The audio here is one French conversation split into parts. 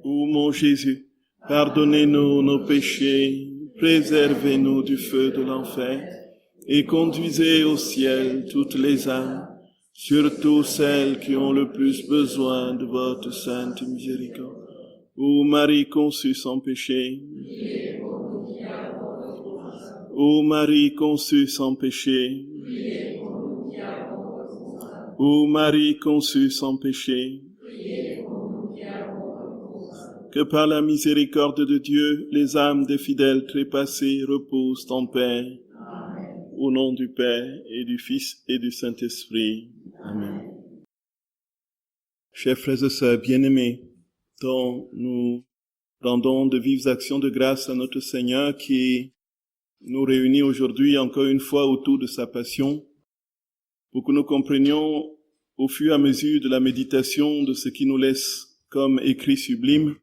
Ô mon Jésus, pardonnez-nous nos péchés, préservez-nous du feu de l'enfer, et conduisez au ciel toutes les âmes, surtout celles qui ont le plus besoin de votre sainte miséricorde. Ô Marie conçue sans péché, ô Marie conçue sans péché, ô Marie conçue sans péché, que par la miséricorde de Dieu, les âmes des fidèles trépassés reposent en paix. Amen. Au nom du Père et du Fils et du Saint-Esprit. Amen. Chers frères et sœurs bien-aimés, dont nous rendons de vives actions de grâce à notre Seigneur qui nous réunit aujourd'hui encore une fois autour de sa passion, pour que nous comprenions au fur et à mesure de la méditation de ce qui nous laisse comme écrit sublime,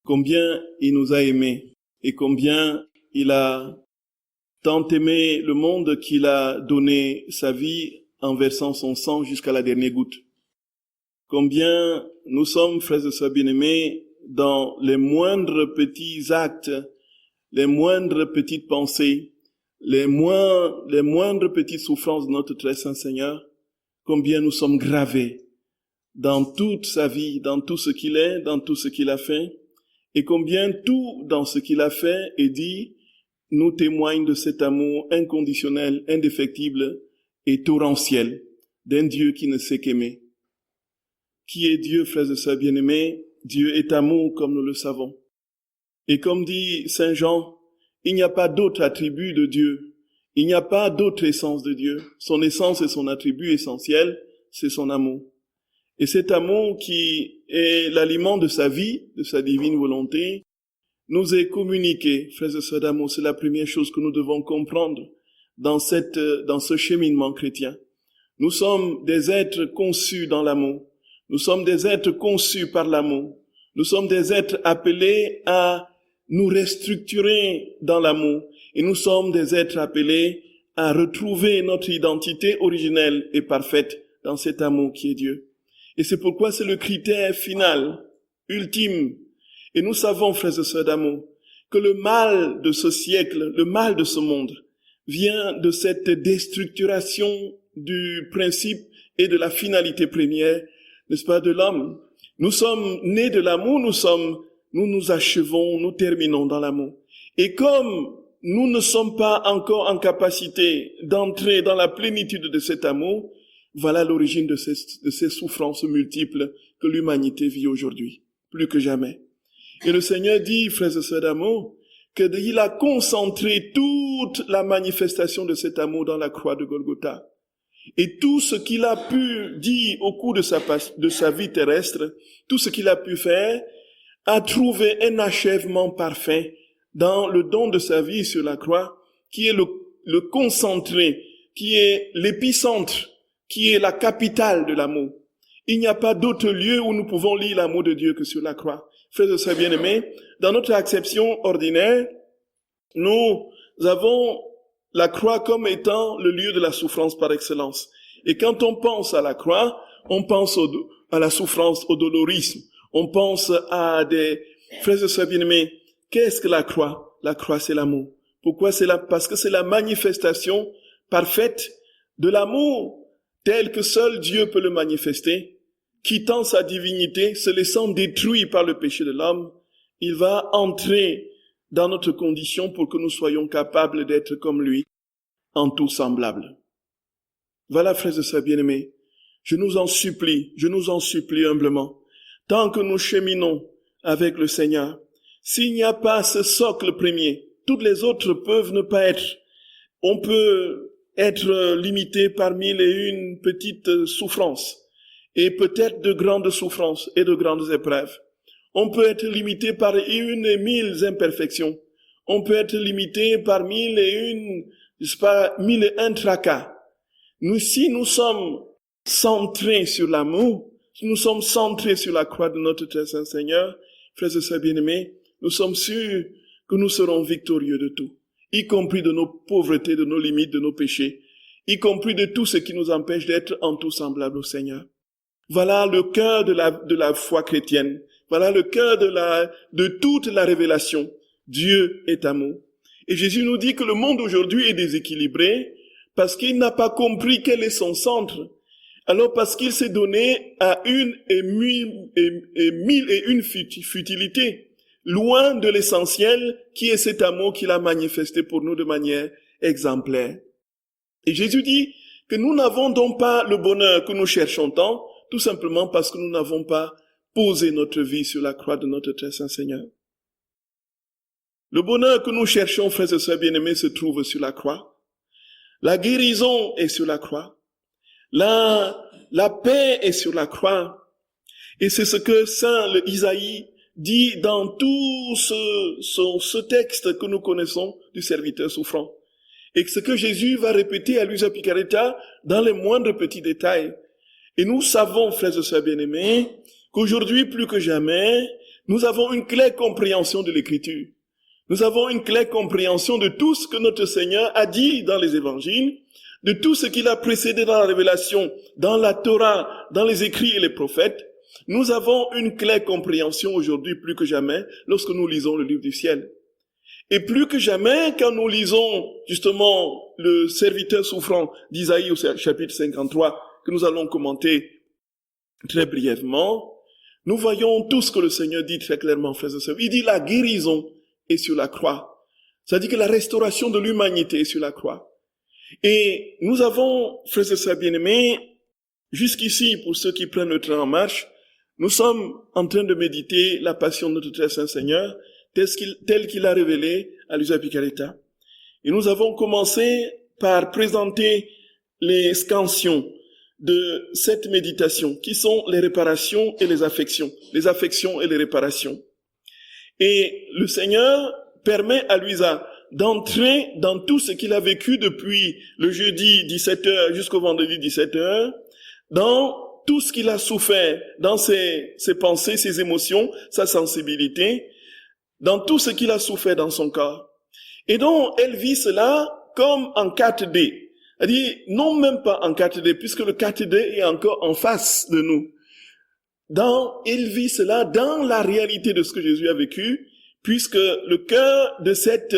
combien il nous a aimés et combien il a tant aimé le monde qu'il a donné sa vie en versant son sang jusqu'à la dernière goutte. Combien nous sommes, frères et sœurs bien-aimés, dans les moindres petits actes, les moindres petites pensées, les moindres petites souffrances de notre très saint Seigneur, combien nous sommes gravés dans toute sa vie, dans tout ce qu'il est, dans tout ce qu'il a fait, et combien tout dans ce qu'il a fait et dit nous témoigne de cet amour inconditionnel, indéfectible et torrentiel d'un Dieu qui ne sait qu'aimer. Qui est Dieu, frères et sœurs bien-aimés? Dieu est amour, comme nous le savons. Et comme dit Saint Jean, il n'y a pas d'autre attribut de Dieu. Il n'y a pas d'autre essence de Dieu. Son essence et son attribut essentiel, c'est son amour. Et cet amour qui est l'aliment de sa vie, de sa divine volonté, nous est communiqué, frères et sœurs d'amour. C'est la première chose que nous devons comprendre dans ce cheminement chrétien. Nous sommes des êtres conçus dans l'amour. Nous sommes des êtres conçus par l'amour. Nous sommes des êtres appelés à nous restructurer dans l'amour. Et nous sommes des êtres appelés à retrouver notre identité originelle et parfaite dans cet amour qui est Dieu. Et c'est pourquoi c'est le critère final, ultime. Et nous savons, frères et sœurs d'amour, que le mal de ce siècle, le mal de ce monde, vient de cette déstructuration du principe et de la finalité première, n'est-ce pas, de l'homme. Nous sommes nés de l'amour, nous nous achevons, nous terminons dans l'amour. Et comme nous ne sommes pas encore en capacité d'entrer dans la plénitude de cet amour, voilà l'origine de ces souffrances multiples que l'humanité vit aujourd'hui, plus que jamais. Et le Seigneur dit, frères et sœurs d'amour, qu'il a concentré toute la manifestation de cet amour dans la croix de Golgotha. Et tout ce qu'il a pu dire au cours de sa vie terrestre, tout ce qu'il a pu faire, a trouvé un achèvement parfait dans le don de sa vie sur la croix, qui est le concentré, qui est l'épicentre, qui est la capitale de l'amour. Il n'y a pas d'autre lieu où nous pouvons lire l'amour de Dieu que sur la croix. Frères et sœurs bien-aimés, dans notre acception ordinaire, nous avons la croix comme étant le lieu de la souffrance par excellence. Et quand on pense à la croix, on pense à la souffrance, au dolorisme. On pense à des... Frères et sœurs bien-aimés, qu'est-ce que la croix? La croix, c'est l'amour. Pourquoi c'est parce que c'est la manifestation parfaite de l'amour tel que seul Dieu peut le manifester, quittant sa divinité, se laissant détruire par le péché de l'homme, il va entrer dans notre condition pour que nous soyons capables d'être comme lui, en tout semblable. Voilà, frères et sœurs bien-aimés, je nous en supplie humblement, tant que nous cheminons avec le Seigneur, s'il n'y a pas ce socle premier, toutes les autres peuvent ne pas être. On peut être limité par mille et une petites souffrances, et peut-être de grandes souffrances et de grandes épreuves. On peut être limité par une et mille imperfections. On peut être limité par mille et un tracas. Si nous sommes centrés sur l'amour, si nous sommes centrés sur la croix de notre très saint Seigneur, frères et sœurs bien-aimés, nous sommes sûrs que nous serons victorieux de tout, y compris de nos pauvretés, de nos limites, de nos péchés, y compris de tout ce qui nous empêche d'être en tout semblable au Seigneur. Voilà le cœur de la foi chrétienne. Voilà le cœur de toute la révélation. Dieu est amour. Et Jésus nous dit que le monde aujourd'hui est déséquilibré parce qu'il n'a pas compris quel est son centre. Alors parce qu'il s'est donné à mille et une futilités, loin de l'essentiel qui est cet amour qu'il a manifesté pour nous de manière exemplaire. Et Jésus dit que nous n'avons donc pas le bonheur que nous cherchons tant, tout simplement parce que nous n'avons pas posé notre vie sur la croix de notre très saint Seigneur. Le bonheur que nous cherchons, frères et sœurs bien-aimés, se trouve sur la croix. La guérison est sur la croix. La paix est sur la croix. Et c'est ce que Saint Isaïe dit dans tout ce texte que nous connaissons du serviteur souffrant. Et ce que Jésus va répéter à Luisa Picaretta dans les moindres petits détails. Et nous savons, frères et sœurs bien-aimés, qu'aujourd'hui, plus que jamais, nous avons une claire compréhension de l'Écriture. Nous avons une claire compréhension de tout ce que notre Seigneur a dit dans les évangiles, de tout ce qu'il a précédé dans la révélation, dans la Torah, dans les écrits et les prophètes. Nous avons une claire compréhension aujourd'hui, plus que jamais, lorsque nous lisons le livre du ciel. Et plus que jamais, quand nous lisons justement le serviteur souffrant d'Isaïe au chapitre 53, que nous allons commenter très brièvement, nous voyons tout ce que le Seigneur dit très clairement, frères et sœurs. Il dit la guérison est sur la croix. C'est-à-dire que la restauration de l'humanité est sur la croix. Et nous avons, frères et sœurs bien-aimés, jusqu'ici, pour ceux qui prennent le train en marche, nous sommes en train de méditer la passion de notre très saint Seigneur, tel qu'il a révélé à Luisa Picaretta. Et nous avons commencé par présenter les scansions de cette méditation, qui sont les réparations et les affections et les réparations. Et le Seigneur permet à Luisa d'entrer dans tout ce qu'il a vécu depuis le jeudi 17h jusqu'au vendredi 17h, dans tout ce qu'il a souffert, dans ses pensées, ses émotions, sa sensibilité, dans tout ce qu'il a souffert dans son corps. Et donc, elle vit cela comme en 4D. C'est-à-dire, non même pas en 4D, puisque le 4D est encore en face de nous. Elle vit cela dans la réalité de ce que Jésus a vécu, puisque le cœur de cette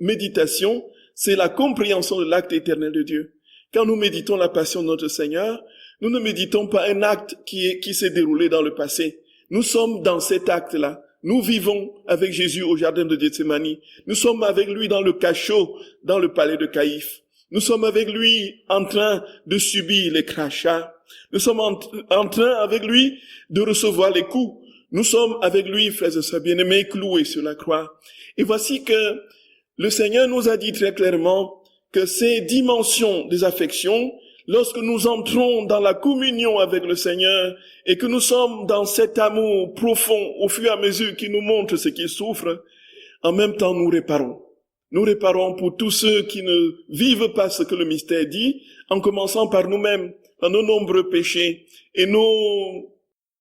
méditation, c'est la compréhension de l'acte éternel de Dieu. Quand nous méditons la passion de notre Seigneur, nous ne méditons pas un acte qui s'est déroulé dans le passé. Nous sommes dans cet acte-là. Nous vivons avec Jésus au jardin de Gethsémani. Nous sommes avec lui dans le cachot, dans le palais de Caïphe. Nous sommes avec lui en train de subir les crachats. Nous sommes en train avec lui de recevoir les coups. Nous sommes avec lui, frères et sœurs bien-aimés, cloués sur la croix. Et voici que le Seigneur nous a dit très clairement que ces dimensions des affections, lorsque nous entrons dans la communion avec le Seigneur et que nous sommes dans cet amour profond au fur et à mesure qu'il nous montre ce qu'il souffre, en même temps nous réparons. Nous réparons pour tous ceux qui ne vivent pas ce que le mystère dit, en commençant par nous-mêmes, par nos nombreux péchés et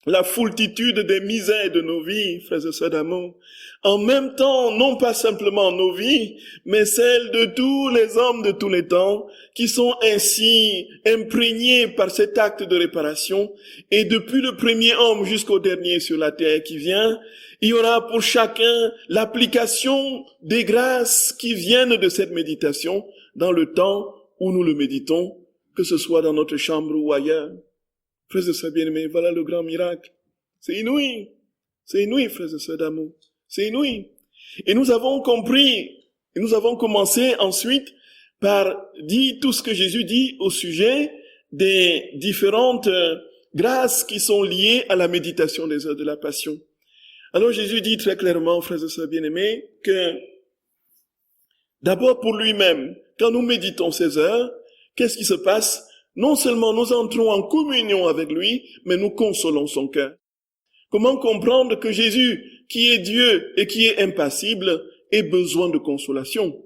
la foultitude des misères de nos vies, frères et sœurs d'amour. En même temps, non pas simplement nos vies, mais celles de tous les hommes de tous les temps, qui sont ainsi imprégnés par cet acte de réparation. Et depuis le premier homme jusqu'au dernier sur la terre qui vient, il y aura pour chacun l'application des grâces qui viennent de cette méditation dans le temps où nous le méditons, que ce soit dans notre chambre ou ailleurs. Frères et sœurs bien-aimés, voilà le grand miracle. C'est inouï, frères et sœurs d'amour. C'est inouï. Et nous avons compris, et nous avons commencé ensuite par dire tout ce que Jésus dit au sujet des différentes grâces qui sont liées à la méditation des heures de la Passion. Alors Jésus dit très clairement, frères et sœurs bien-aimés, que d'abord pour lui-même, quand nous méditons ces heures, qu'est-ce qui se passe? Non seulement nous entrons en communion avec lui, mais nous consolons son cœur. Comment comprendre que Jésus, qui est Dieu et qui est impassible, ait besoin de consolation?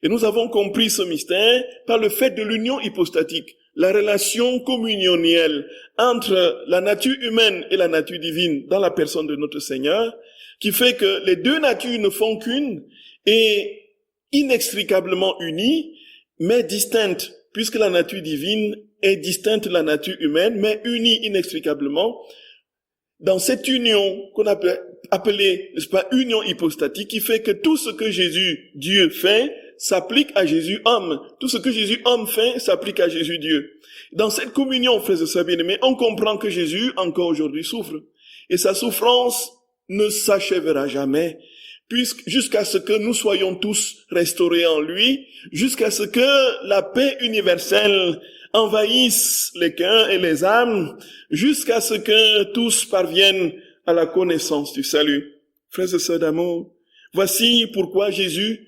Et nous avons compris ce mystère par le fait de l'union hypostatique, la relation communionielle entre la nature humaine et la nature divine dans la personne de notre Seigneur, qui fait que les deux natures ne font qu'une et inextricablement unies, mais distinctes, puisque la nature divine est distincte de la nature humaine, mais unie inextricablement. dans cette union qu'on appelée, n'est-ce pas, union hypostatique, qui fait que tout ce que Jésus, Dieu, fait, s'applique à Jésus, homme. Tout ce que Jésus, homme, fait, s'applique à Jésus, Dieu. Dans cette communion, frères et sœurs bien-aimés, on comprend que Jésus, encore aujourd'hui, souffre. Et sa souffrance ne s'achèvera jamais, jusqu'à ce que nous soyons tous restaurés en lui, jusqu'à ce que la paix universelle envahisse les cœurs et les âmes, jusqu'à ce que tous parviennent à la connaissance du salut. Frères et sœurs d'amour, voici pourquoi Jésus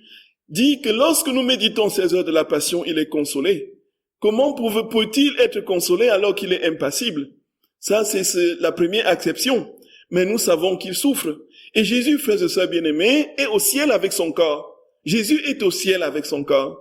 dit que lorsque nous méditons ces heures de la passion, il est consolé. Comment peut-il être consolé alors qu'il est impassible? Ça, c'est la première acception. Mais nous savons qu'il souffre. Et Jésus, frères et sœurs bien-aimés, est au ciel avec son corps. Jésus est au ciel avec son corps.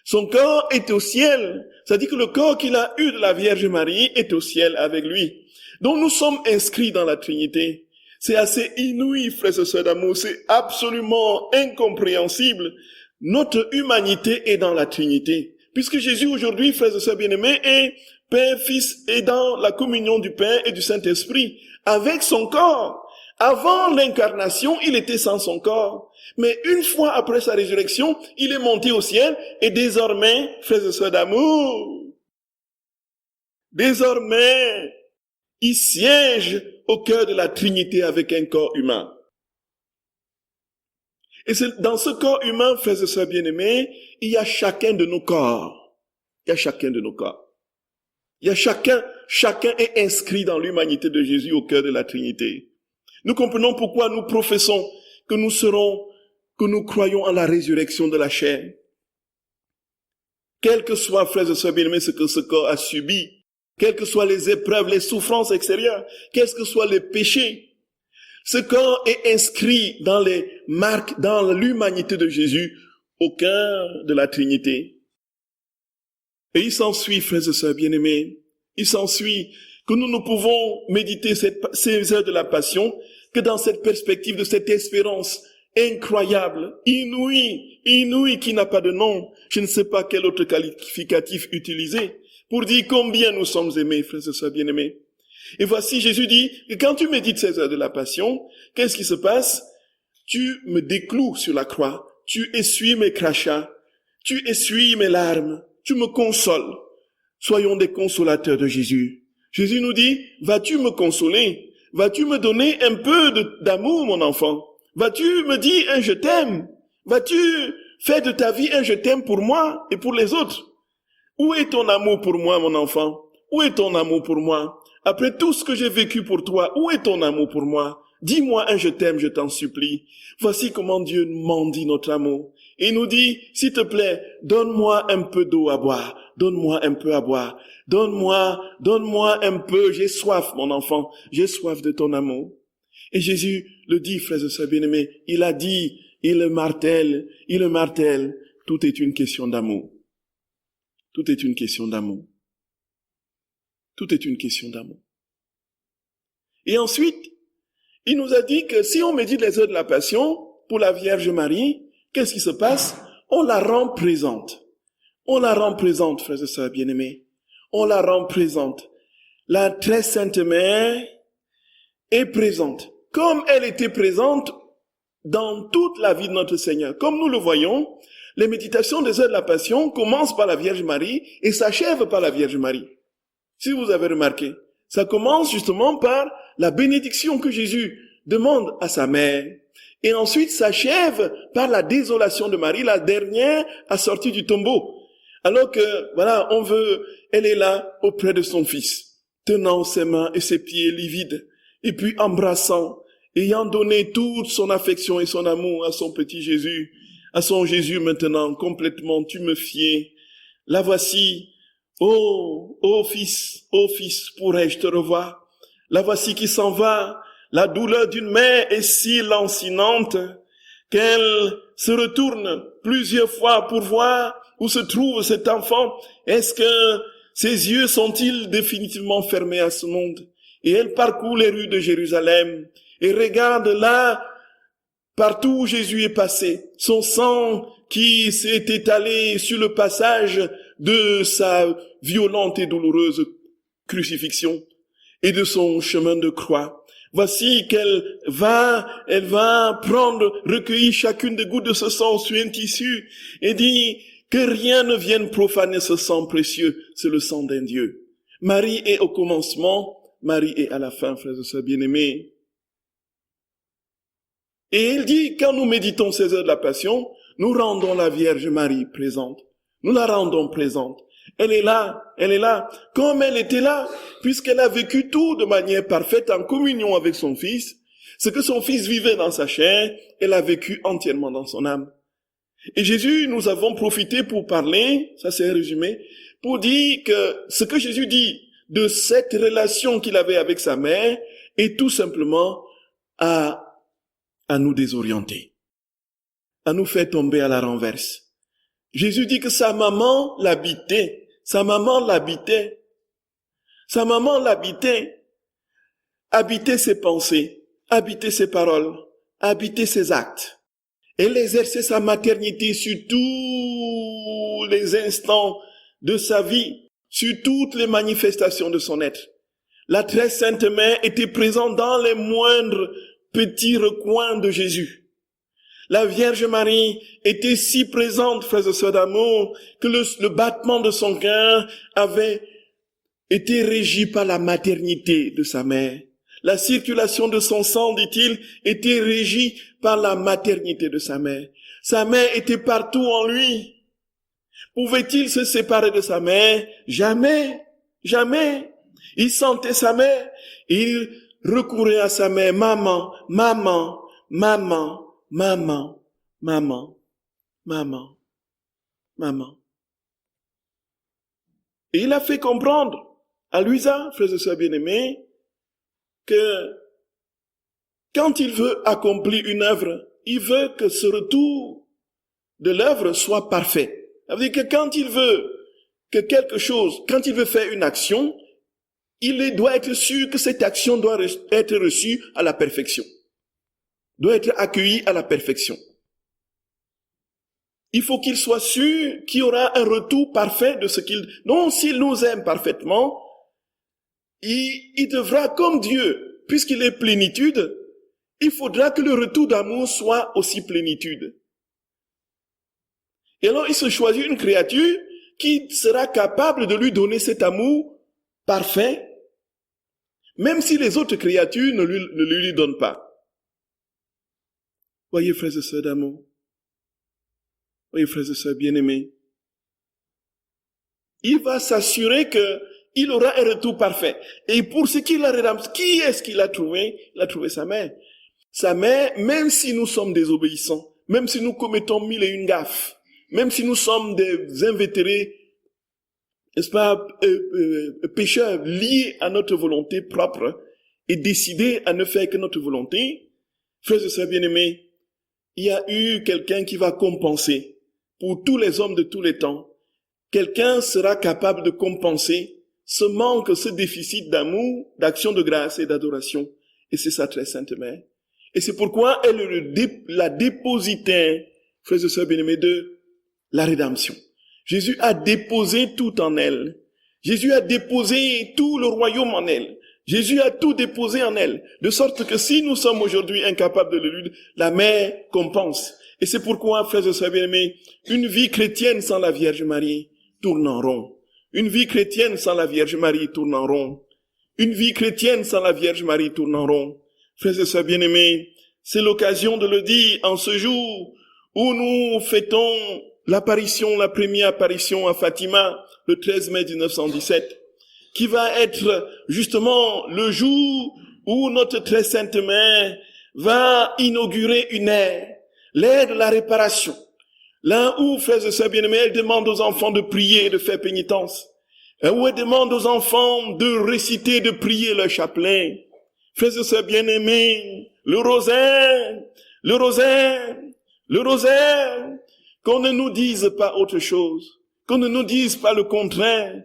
Son corps est au ciel. C'est-à-dire que le corps qu'il a eu de la Vierge Marie est au ciel avec lui. Donc nous sommes inscrits dans la Trinité. C'est assez inouï, frères et sœurs d'amour. C'est absolument incompréhensible. Notre humanité est dans la Trinité. Puisque Jésus aujourd'hui, frères et sœurs bien-aimés, est Père, Fils et dans la communion du Père et du Saint-Esprit, avec son corps. Avant l'incarnation, il était sans son corps. Mais une fois après sa résurrection, il est monté au ciel et désormais, frères et sœurs d'amour, désormais, il siège au cœur de la Trinité avec un corps humain. Et c'est dans ce corps humain, frères et sœurs bien-aimés, il y a chacun de nos corps. Il y a chacun de nos corps. Il y a chacun est inscrit dans l'humanité de Jésus au cœur de la Trinité. Nous comprenons pourquoi nous professons que nous croyons en la résurrection de la chair. Quel que soit, frères et sœurs bien-aimés, ce que ce corps a subi, quelles que soient les épreuves, les souffrances extérieures, quels que soient les péchés, ce corps est inscrit dans les marques, dans l'humanité de Jésus, au cœur de la Trinité. Et il s'ensuit, frères et sœurs bien-aimés, il s'ensuit que nous ne pouvons méditer ces heures de la passion que dans cette perspective de cette espérance incroyable, inouïe, qui n'a pas de nom. Je ne sais pas quel autre qualificatif utiliser pour dire combien nous sommes aimés, frères et sœurs bien-aimés. Et voici, Jésus dit que quand tu médites ces heures de la passion, qu'est-ce qui se passe? Tu me décloues sur la croix, tu essuies mes crachats, tu essuies mes larmes, tu me consoles. Soyons des consolateurs de Jésus. Jésus nous dit, vas-tu me consoler? Vas-tu me donner un peu d'amour, mon enfant? Vas-tu me dire un je t'aime? Vas-tu faire de ta vie un je t'aime pour moi et pour les autres? Où est ton amour pour moi, mon enfant? Où est ton amour pour moi? Après tout ce que j'ai vécu pour toi, où est ton amour pour moi? Dis-moi un je t'aime, je t'en supplie. Voici comment Dieu mendie notre amour. Il nous dit, s'il te plaît, donne-moi un peu d'eau à boire. Donne-moi un peu à boire. Donne-moi un peu. J'ai soif, mon enfant. J'ai soif de ton amour. Et Jésus le dit, frères et sœurs bien-aimés. Il a dit, il le martèle. Tout est une question d'amour. Tout est une question d'amour. Tout est une question d'amour. Et ensuite, il nous a dit que si on médite les heures de la passion pour la Vierge Marie, qu'est-ce qui se passe? On la rend présente. On la rend présente, frères et sœurs bien-aimés. On la rend présente. La très sainte mère est présente. Comme elle était présente dans toute la vie de notre Seigneur. Comme nous le voyons, les méditations des heures de la passion commencent par la Vierge Marie et s'achèvent par la Vierge Marie. Si vous avez remarqué, ça commence justement par la bénédiction que Jésus demande à sa mère. Et ensuite s'achève par la désolation de Marie, la dernière à sortir du tombeau. Alors que, voilà, elle est là auprès de son fils, tenant ses mains et ses pieds livides, et puis embrassant, ayant donné toute son affection et son amour à son petit Jésus, à son Jésus maintenant complètement tuméfié. La voici, ô fils, pourrais-je te revoir? La voici qui s'en va. La douleur d'une mère est si lancinante qu'elle se retourne plusieurs fois pour voir où se trouve cet enfant. Est-ce que ses yeux sont-ils définitivement fermés à ce monde? Et elle parcourt les rues de Jérusalem et regarde là, partout où Jésus est passé, son sang qui s'est étalé sur le passage de sa violente et douloureuse crucifixion et de son chemin de croix. Voici elle va prendre, recueillir chacune des gouttes de ce sang sur un tissu et dit que rien ne vienne profaner ce sang précieux, c'est le sang d'un Dieu. Marie est au commencement, Marie est à la fin, frères et sœurs bien-aimés. Et il dit, quand nous méditons ces heures de la Passion, nous rendons la Vierge Marie présente. Nous la rendons présente. Elle est là, comme elle était là, puisqu'elle a vécu tout de manière parfaite en communion avec son Fils. Ce que son Fils vivait dans sa chair, elle a vécu entièrement dans son âme. Et Jésus, nous avons profité pour parler, ça c'est un résumé, pour dire que ce que Jésus dit de cette relation qu'il avait avec sa mère est tout simplement à nous désorienter, à nous faire tomber à la renverse. Jésus dit que sa maman l'habitait, habitait ses pensées, habitait ses paroles, habitait ses actes. Elle exerçait sa maternité sur tous les instants de sa vie, sur toutes les manifestations de son être. La très sainte mère était présente dans les moindres petits recoins de Jésus. La Vierge Marie était si présente, frères et sœurs d'amour, que le battement de son cœur avait été régi par la maternité de sa mère. La circulation de son sang, dit-il, était régie par la maternité de sa mère. Sa mère était partout en lui. Pouvait-il se séparer de sa mère? Jamais, jamais. Il sentait sa mère. Il recourait à sa mère. Maman, maman, maman, maman, maman, maman, maman. Et il a fait comprendre à Louisa, frères et sœurs bien-aimés, que quand il veut accomplir une œuvre, il veut que ce retour de l'œuvre soit parfait. Ça veut dire que quand il veut que quelque chose, quand il veut faire une action, il doit être sûr que cette action doit être reçue à la perfection, doit être accueillie à la perfection. Il faut qu'il soit sûr qu'il y aura un retour parfait de ce qu'il... Non, s'il nous aime parfaitement, il devra, comme Dieu, puisqu'il est plénitude, il faudra que le retour d'amour soit aussi plénitude. Et alors, il se choisit une créature qui sera capable de lui donner cet amour parfait, même si les autres créatures ne lui donnent pas. Voyez, frères et sœurs d'amour, voyez, frères et sœurs bien-aimés, il va s'assurer qu'il aura un retour parfait. Et pour ce qui est la rédemption, qui est-ce qu'il a trouvé? Il a trouvé sa mère. Sa mère, même si nous sommes désobéissants, même si nous commettons 1001 gaffes, même si nous sommes des invétérés, n'est-ce pas, pécheurs liés à notre volonté propre et décidés à ne faire que notre volonté, frères et sœurs bien-aimés, il y a eu quelqu'un qui va compenser pour tous les hommes de tous les temps. Quelqu'un sera capable de compenser ce manque, ce déficit d'amour, d'action de grâce et d'adoration. Et c'est sa très sainte mère. Et c'est pourquoi elle est la dépositaire, frères et sœurs bien-aimés, de la rédemption. Jésus a déposé tout en elle. Jésus a déposé tout le royaume en elle. Jésus a tout déposé en elle. De sorte que si nous sommes aujourd'hui incapables de le lire, la mère compense. Et c'est pourquoi, frères et sœurs bien-aimés, une vie chrétienne sans la Vierge Marie tourne en rond. Une vie chrétienne sans la Vierge Marie tourne en rond. Une vie chrétienne sans la Vierge Marie tourne en rond. Frères et sœurs bien-aimés, c'est l'occasion de le dire en ce jour où nous fêtons la première apparition à Fatima, le 13 mai 1917, qui va être justement le jour où notre très sainte mère va inaugurer une ère, l'ère de la réparation. Là où, frères et sœurs bien-aimés, elle demande aux enfants de prier et de faire pénitence. Où elle demande aux enfants de réciter, de prier leur chapelet. Frères et sœurs bien-aimés, le rosaire, le rosaire, le rosaire, qu'on ne nous dise pas autre chose, qu'on ne nous dise pas le contraire.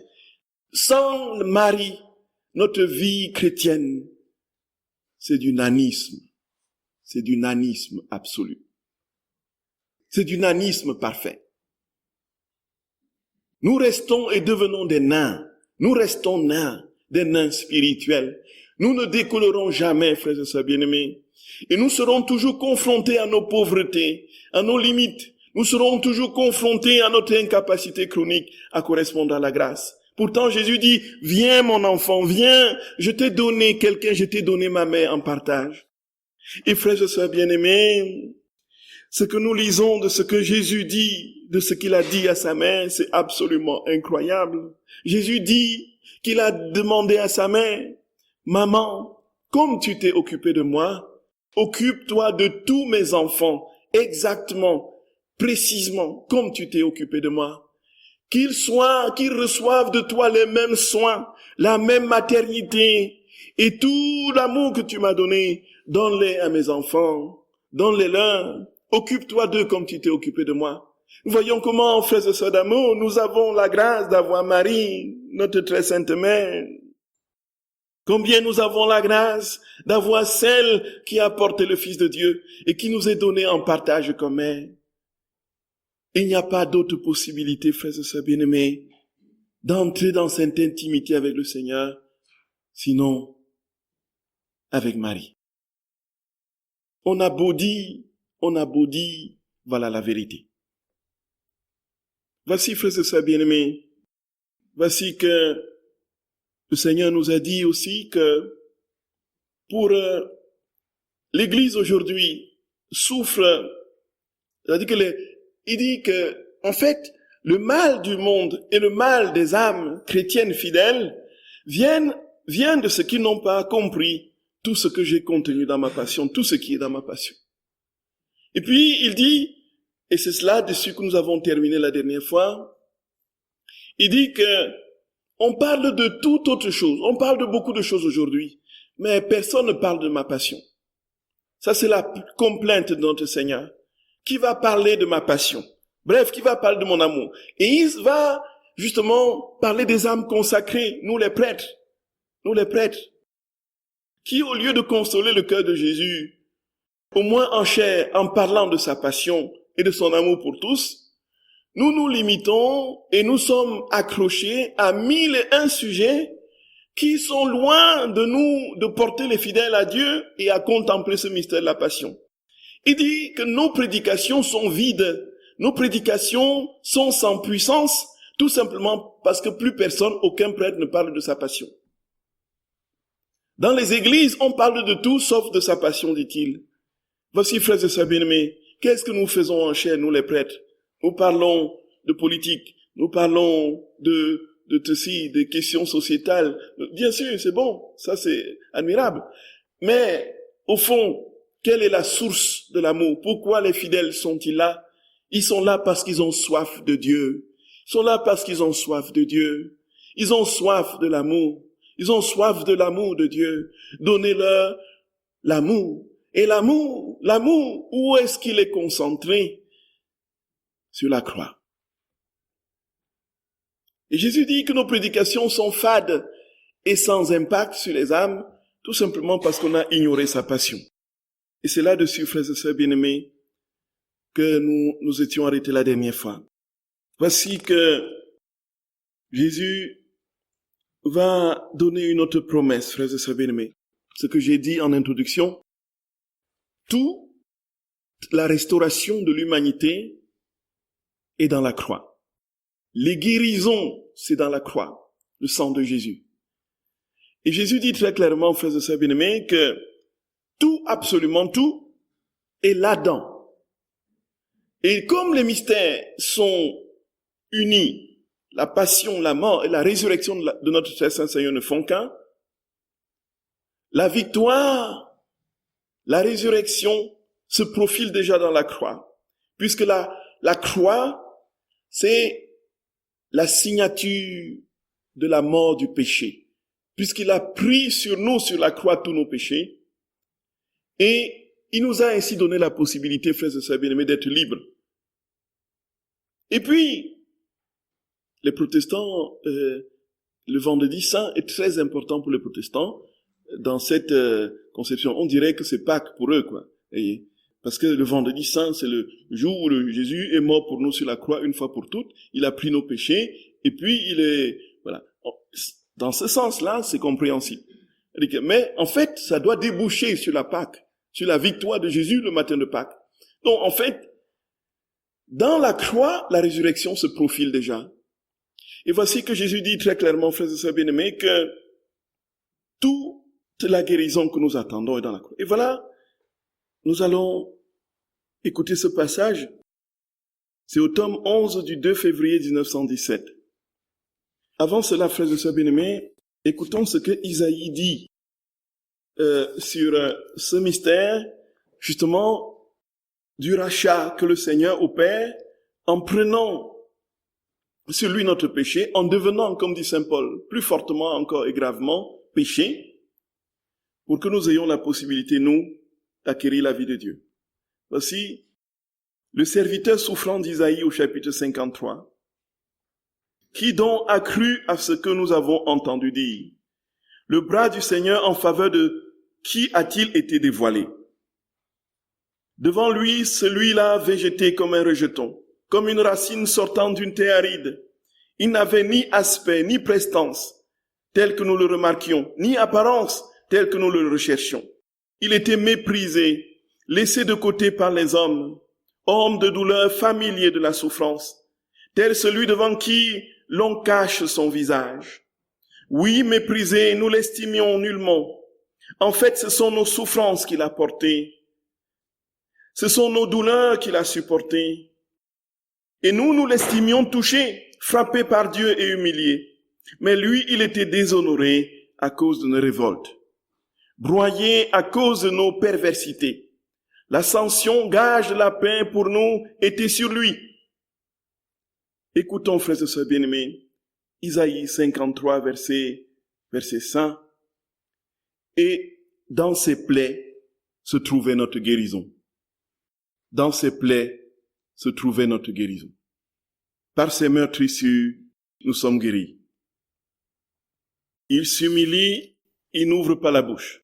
Sans Marie, notre vie chrétienne, c'est du nanisme. C'est du nanisme absolu. C'est du nanisme parfait. Nous restons et devenons des nains. Nous restons nains, des nains spirituels. Nous ne décollerons jamais, frères et sœurs bien-aimés. Et nous serons toujours confrontés à nos pauvretés, à nos limites. Nous serons toujours confrontés à notre incapacité chronique à correspondre à la grâce. Pourtant, Jésus dit, viens mon enfant, viens, je t'ai donné quelqu'un, je t'ai donné ma mère en partage. Et frères et sœurs bien-aimés, ce que nous lisons de ce que Jésus dit, de ce qu'il a dit à sa mère, c'est absolument incroyable. Jésus dit qu'il a demandé à sa mère, maman, comme tu t'es occupé de moi, occupe-toi de tous mes enfants, exactement, précisément, comme tu t'es occupé de moi. Qu'ils reçoivent de toi les mêmes soins, la même maternité, et tout l'amour que tu m'as donné, donne-les à mes enfants, donne-les leur, occupe-toi d'eux comme tu t'es occupé de moi. Nous voyons comment, frères et sœurs d'amour, nous avons la grâce d'avoir Marie, notre très sainte mère. Combien nous avons la grâce d'avoir celle qui a porté le Fils de Dieu et qui nous est donnée en partage comme mère. Il n'y a pas d'autre possibilité, frères et sœurs bien-aimés, d'entrer dans cette intimité avec le Seigneur, sinon avec Marie. On a beau dire, voilà la vérité. Voici, frères et sœurs bien-aimés, voici que le Seigneur nous a dit aussi que pour l'Église aujourd'hui souffre, il dit que, en fait, le mal du monde et le mal des âmes chrétiennes fidèles viennent de ce qu'ils n'ont pas compris tout ce que j'ai contenu dans ma passion, tout ce qui est dans ma passion. Et puis, il dit, et c'est cela dessus que nous avons terminé la dernière fois, il dit que on parle de toute autre chose, on parle de beaucoup de choses aujourd'hui, mais personne ne parle de ma passion. Ça, c'est la complainte de notre Seigneur. Qui va parler de ma passion? Bref, qui va parler de mon amour? Et il va justement parler des âmes consacrées, nous les prêtres, qui au lieu de consoler le cœur de Jésus, au moins en chair, en parlant de sa passion et de son amour pour tous, nous nous limitons et nous sommes accrochés à 1001 sujets qui sont loin de nous de porter les fidèles à Dieu et à contempler ce mystère de la passion. Il dit que nos prédications sont vides, nos prédications sont sans puissance, tout simplement parce que plus personne, aucun prêtre ne parle de sa passion. Dans les églises, on parle de tout sauf de sa passion, dit-il. Voici, frères et sœurs bien-aimés, qu'est-ce que nous faisons en chair, nous les prêtres? Nous parlons de politique, nous parlons de ceci, des questions sociétales. Bien sûr, c'est bon, ça c'est admirable. Mais, au fond, quelle est la source de l'amour? Pourquoi les fidèles sont-ils là? Ils sont là parce qu'ils ont soif de Dieu. Ils sont là parce qu'ils ont soif de Dieu. Ils ont soif de l'amour. Ils ont soif de l'amour de Dieu. Donnez-leur l'amour. Et l'amour, où est-ce qu'il est concentré? Sur la croix. Et Jésus dit que nos prédications sont fades et sans impact sur les âmes, tout simplement parce qu'on a ignoré sa passion. Et c'est là-dessus, frères et sœurs bien-aimés, que nous étions arrêtés la dernière fois. Voici que Jésus va donner une autre promesse, frères et sœurs bien-aimés. Ce que j'ai dit en introduction, toute la restauration de l'humanité est dans la croix. Les guérisons, c'est dans la croix, le sang de Jésus. Et Jésus dit très clairement, frères et sœurs bien-aimés, que tout, absolument tout, est là-dedans. Et comme les mystères sont unis, la passion, la mort et la résurrection de notre très saint Seigneur ne font qu'un, la victoire, la résurrection se profile déjà dans la croix. Puisque la croix, c'est la signature de la mort du péché. Puisqu'il a pris sur nous, sur la croix, tous nos péchés. Et il nous a ainsi donné la possibilité, frères et sœurs bien-aimés, d'être libres. Et puis, les protestants, le vendredi saint est très important pour les protestants. Dans cette conception, on dirait que c'est Pâques pour eux, quoi. Et parce que le vendredi saint, c'est le jour où Jésus est mort pour nous sur la croix une fois pour toutes. Il a pris nos péchés et puis il est, voilà. Dans ce sens-là, c'est compréhensible. Mais en fait, ça doit déboucher sur la Pâque, sur la victoire de Jésus le matin de Pâques. Donc en fait, dans la croix, la résurrection se profile déjà. Et voici que Jésus dit très clairement, frères et sœurs bien-aimés, que toute la guérison que nous attendons est dans la croix. Et voilà, nous allons écouter ce passage. C'est au tome 11 du 2 février 1917. Avant cela, frères et sœurs bien-aimés, écoutons ce que Isaïe dit sur ce mystère, justement, du rachat que le Seigneur opère en prenant sur lui notre péché, en devenant, comme dit Saint Paul, plus fortement encore et gravement péché, pour que nous ayons la possibilité, nous, d'acquérir la vie de Dieu. Voici le serviteur souffrant d'Isaïe au chapitre 53. Qui donc a cru à ce que nous avons entendu dire? Le bras du Seigneur en faveur de qui a-t-il été dévoilé? Devant lui, celui-là végétait comme un rejeton, comme une racine sortant d'une terre aride. Il n'avait ni aspect, ni prestance, tel que nous le remarquions, ni apparence, tel que nous le recherchions. Il était méprisé, laissé de côté par les hommes, homme de douleur, familier de la souffrance, tel celui devant qui l'on cache son visage. Oui, méprisé, nous l'estimions nullement. En fait, ce sont nos souffrances qu'il a portées. Ce sont nos douleurs qu'il a supportées. Et nous l'estimions touché, frappé par Dieu et humilié. Mais lui, il était déshonoré à cause de nos révoltes, broyé à cause de nos perversités. La sanction, gage de la paix pour nous, était sur lui. Écoutons, frères et sœurs bien-aimés, Isaïe 53, verset 5. Et dans ses plaies se trouvait notre guérison. Dans ses plaies se trouvait notre guérison. Par ses meurtrissures, nous sommes guéris. Il s'humilie, il n'ouvre pas la bouche.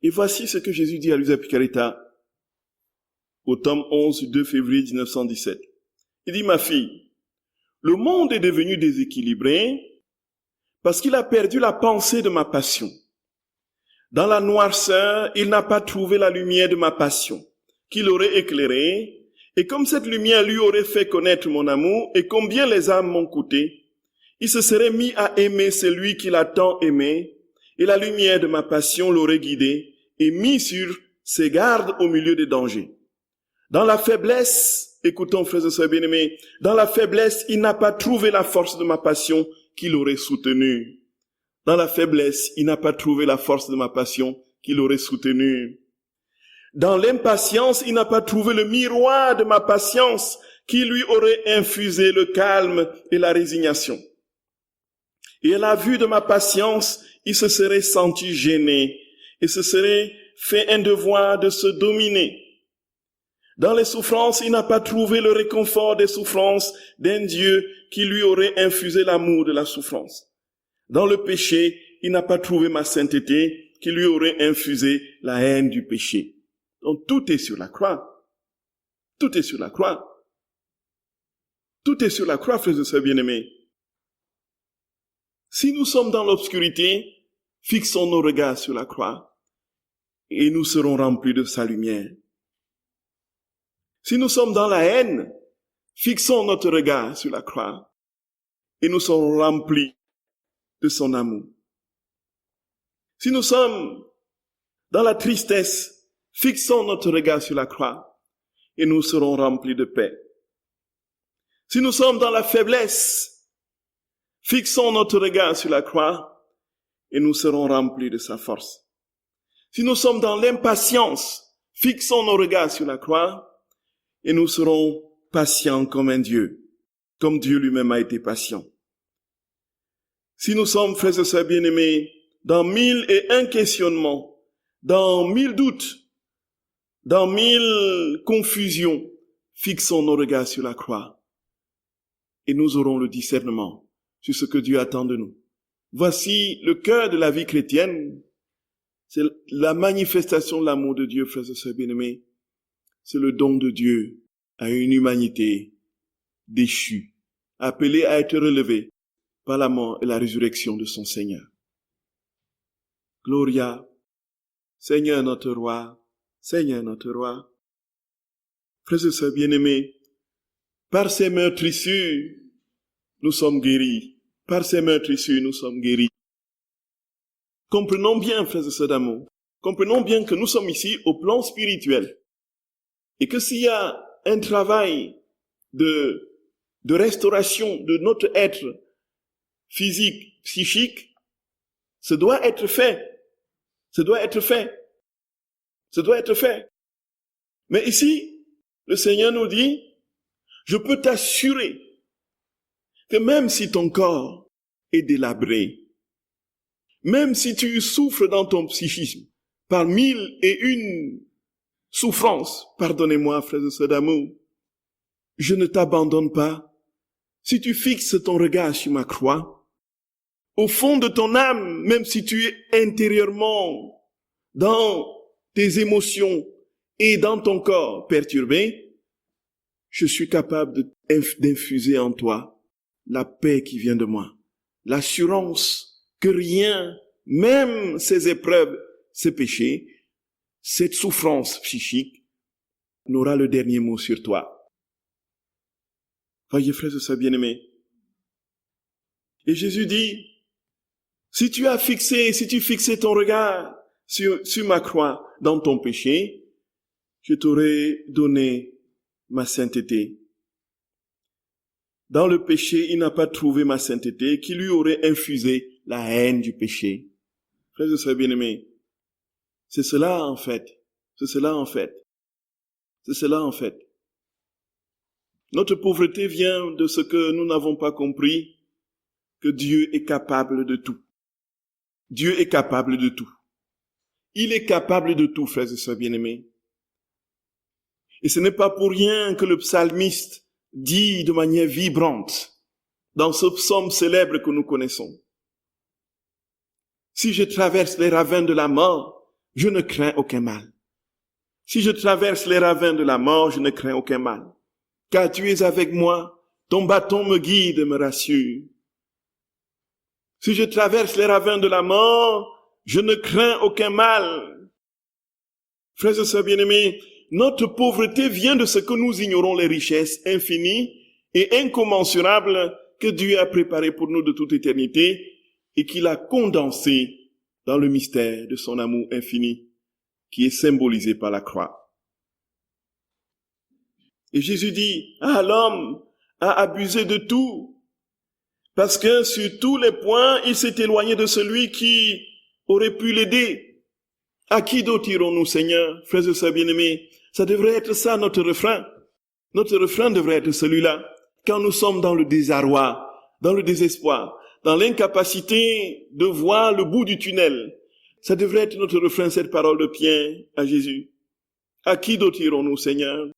Et voici ce que Jésus dit à Luisa Picaretta au tome 11 du 2 février 1917. Il dit, ma fille, le monde est devenu déséquilibré parce qu'il a perdu la pensée de ma passion. Dans la noirceur, il n'a pas trouvé la lumière de ma passion, qu'il aurait éclairée, et comme cette lumière lui aurait fait connaître mon amour et combien les âmes m'ont coûté, il se serait mis à aimer celui qu'il a tant aimé, et la lumière de ma passion l'aurait guidé et mis sur ses gardes au milieu des dangers. Dans la faiblesse, écoutons frères et sœurs bien-aimés, dans la faiblesse, il n'a pas trouvé la force de ma passion qu'il aurait soutenue. Dans la faiblesse, il n'a pas trouvé la force de ma passion qu'il aurait soutenue. Dans l'impatience, il n'a pas trouvé le miroir de ma patience qui lui aurait infusé le calme et la résignation. Et à la vue de ma patience, il se serait senti gêné et se serait fait un devoir de se dominer. Dans les souffrances, il n'a pas trouvé le réconfort des souffrances d'un Dieu qui lui aurait infusé l'amour de la souffrance. Dans le péché, il n'a pas trouvé ma sainteté qui lui aurait infusé la haine du péché. Donc tout est sur la croix. Tout est sur la croix. Tout est sur la croix, frères et sœurs bien-aimés. Si nous sommes dans l'obscurité, fixons nos regards sur la croix et nous serons remplis de sa lumière. Si nous sommes dans la haine, fixons notre regard sur la croix et nous serons remplis de son amour. Si nous sommes dans la tristesse, fixons notre regard sur la croix et nous serons remplis de paix. Si nous sommes dans la faiblesse, fixons notre regard sur la croix et nous serons remplis de sa force. Si nous sommes dans l'impatience, fixons nos regards sur la croix et nous serons patients comme un Dieu, comme Dieu lui-même a été patient. Si nous sommes, frères et sœurs bien-aimés, dans 1001 questionnements, dans 1000 doutes, dans 1000 confusions, fixons nos regards sur la croix et nous aurons le discernement sur ce que Dieu attend de nous. Voici le cœur de la vie chrétienne, c'est la manifestation de l'amour de Dieu, frères et sœurs bien-aimés. C'est le don de Dieu à une humanité déchue, appelée à être relevée par la mort et la résurrection de son Seigneur. Gloria. Seigneur notre roi, Seigneur notre roi. Frères et sœurs bien-aimés, par ces meurtrissures, nous sommes guéris. Par ces meurtrissures, nous sommes guéris. Comprenons bien, frères et sœurs d'amour, comprenons bien que nous sommes ici au plan spirituel. Et que s'il y a un travail de restauration de notre être physique, psychique, ça doit être fait. Ça doit être fait. Ça doit être fait. Mais ici, le Seigneur nous dit, je peux t'assurer que même si ton corps est délabré, même si tu souffres dans ton psychisme par 1001 souffrances, pardonnez-moi, frères et sœurs d'amour, je ne t'abandonne pas. Si tu fixes ton regard sur ma croix, au fond de ton âme, même si tu es intérieurement dans tes émotions et dans ton corps perturbé, je suis capable d'infuser en toi la paix qui vient de moi, l'assurance que rien, même ces épreuves, ces péchés, cette souffrance psychique, n'aura le dernier mot sur toi. Voyez, frères et sœurs bien-aimés. Et Jésus dit, si tu fixais ton regard sur ma croix dans ton péché, je t'aurais donné ma sainteté. Dans le péché, il n'a pas trouvé ma sainteté qui lui aurait infusé la haine du péché. Frères et sœurs bien-aimés, c'est cela en fait. C'est cela en fait. C'est cela en fait. Notre pauvreté vient de ce que nous n'avons pas compris, que Dieu est capable de tout. Dieu est capable de tout. Il est capable de tout, frères et sœurs bien-aimés. Et ce n'est pas pour rien que le psalmiste dit de manière vibrante, dans ce psaume célèbre que nous connaissons, si je traverse les ravins de la mort, je ne crains aucun mal. Si je traverse les ravins de la mort, je ne crains aucun mal. Car tu es avec moi, ton bâton me guide et me rassure. Si je traverse les ravins de la mort, je ne crains aucun mal. Frères et sœurs bien-aimés, notre pauvreté vient de ce que nous ignorons les richesses infinies et incommensurables que Dieu a préparées pour nous de toute éternité et qu'il a condensées dans le mystère de son amour infini qui est symbolisé par la croix. Et Jésus dit, l'homme a abusé de tout, parce que sur tous les points, il s'est éloigné de celui qui aurait pu l'aider. À qui d'autre irons-nous, Seigneur, frères et sœurs bien-aimés? Ça devrait être ça notre refrain. Notre refrain devrait être celui-là. Quand nous sommes dans le désarroi, dans le désespoir, dans l'incapacité de voir le bout du tunnel, ça devrait être notre refrain, cette parole de Pierre à Jésus. À qui d'autre irons-nous, Seigneur?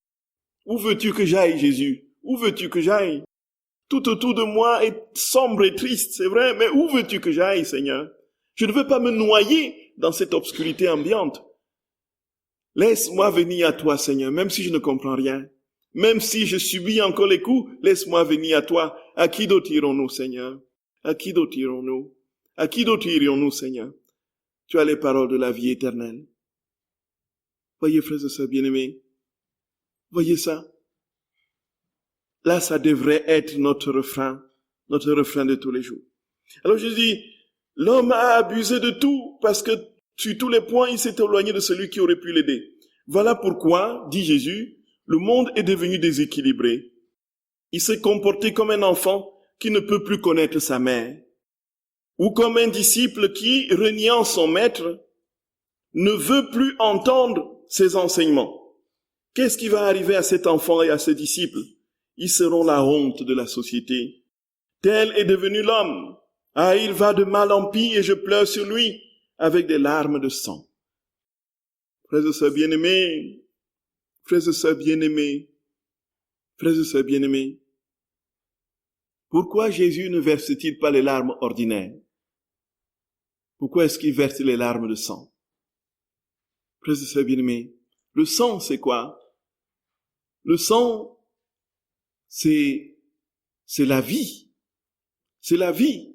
Où veux-tu que j'aille, Jésus? Où veux-tu que j'aille? Tout autour de moi est sombre et triste, c'est vrai, mais où veux-tu que j'aille, Seigneur? Je ne veux pas me noyer dans cette obscurité ambiante. Laisse-moi venir à toi, Seigneur, même si je ne comprends rien. Même si je subis encore les coups, laisse-moi venir à toi. À qui d'autre irons-nous, Seigneur? À qui d'autre irons-nous? À qui d'autre irions-nous, Seigneur? Tu as les paroles de la vie éternelle. Voyez, frères et sœurs bien-aimés, voyez ça. Là, ça devrait être notre refrain de tous les jours. Alors je dis, l'homme a abusé de tout parce que sur tous les points, il s'est éloigné de celui qui aurait pu l'aider. Voilà pourquoi, dit Jésus, le monde est devenu déséquilibré. Il s'est comporté comme un enfant qui ne peut plus connaître sa mère, ou comme un disciple qui, reniant son maître, ne veut plus entendre ses enseignements. Qu'est-ce qui va arriver à cet enfant et à ses disciples? Ils seront la honte de la société. Tel est devenu l'homme. Il va de mal en pis et je pleure sur lui avec des larmes de sang. Frères et sœurs bien-aimés, frères et sœurs bien-aimés, frères et sœurs bien-aimés, pourquoi Jésus ne verse-t-il pas les larmes ordinaires? Pourquoi est-ce qu'il verse les larmes de sang? Frères et sœurs bien-aimés, le sang, c'est quoi? Le sang, c'est la vie. C'est la vie.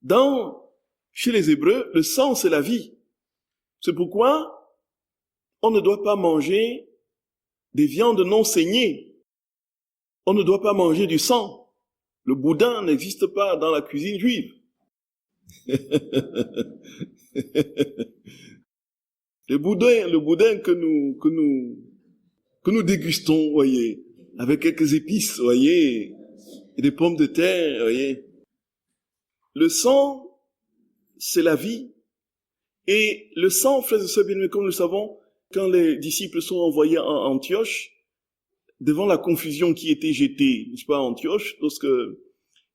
Dans Chez les Hébreux, le sang, c'est la vie. C'est pourquoi on ne doit pas manger des viandes non saignées. On ne doit pas manger du sang. Le boudin n'existe pas dans la cuisine juive. Le boudin que nous dégustons, voyez, avec quelques épices, voyez, et des pommes de terre, voyez. Le sang, c'est la vie. Et le sang, frères et sœurs bien-aimés, comme nous le savons, quand les disciples sont envoyés à Antioche, devant la confusion qui était jetée, n'est-ce pas, à Antioche, lorsque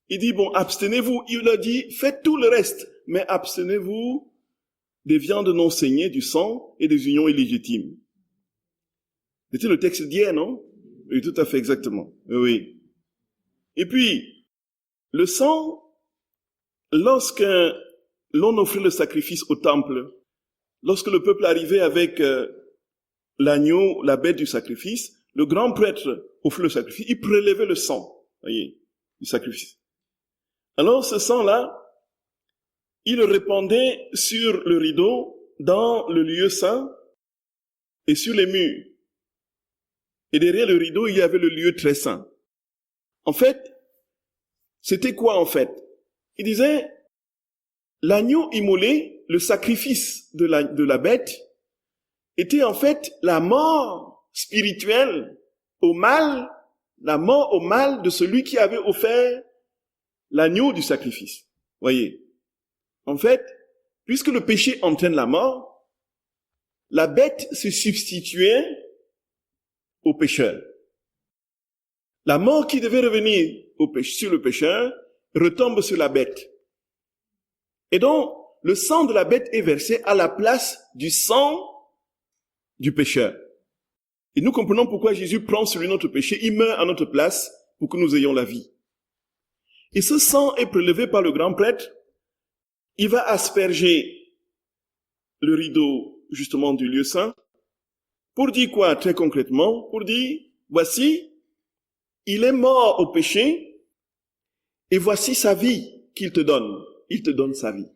il dit, bon, abstenez-vous. Il leur dit, faites tout le reste, mais abstenez-vous des viandes non saignées, du sang et des unions illégitimes. C'était le texte d'hier, non? Oui, tout à fait, exactement. Oui. Et puis, le sang, lorsque l'on offrait le sacrifice au temple, lorsque le peuple arrivait avec l'agneau, la bête du sacrifice, le grand prêtre offrait le sacrifice, il prélevait le sang, voyez, du sacrifice. Alors ce sang-là, il le répandait sur le rideau, dans le lieu saint et sur les murs. Et derrière le rideau, il y avait le lieu très saint. En fait, c'était quoi en fait? Il disait, l'agneau immolé, le sacrifice de la bête, était en fait la mort spirituelle au mal, la mort au mal de celui qui avait offert l'agneau du sacrifice. Voyez. En fait, puisque le péché entraîne la mort, la bête se substituait au pécheur. La mort qui devait revenir sur le pécheur retombe sur la bête. Et donc, le sang de la bête est versé à la place du sang du pécheur. Et nous comprenons pourquoi Jésus prend sur lui notre péché, il meurt à notre place pour que nous ayons la vie. Et ce sang est prélevé par le grand prêtre. Il va asperger le rideau, justement, du lieu saint. Pour dire quoi, très concrètement? Pour dire, voici, il est mort au péché, et voici sa vie qu'il te donne. Il te donne sa vie.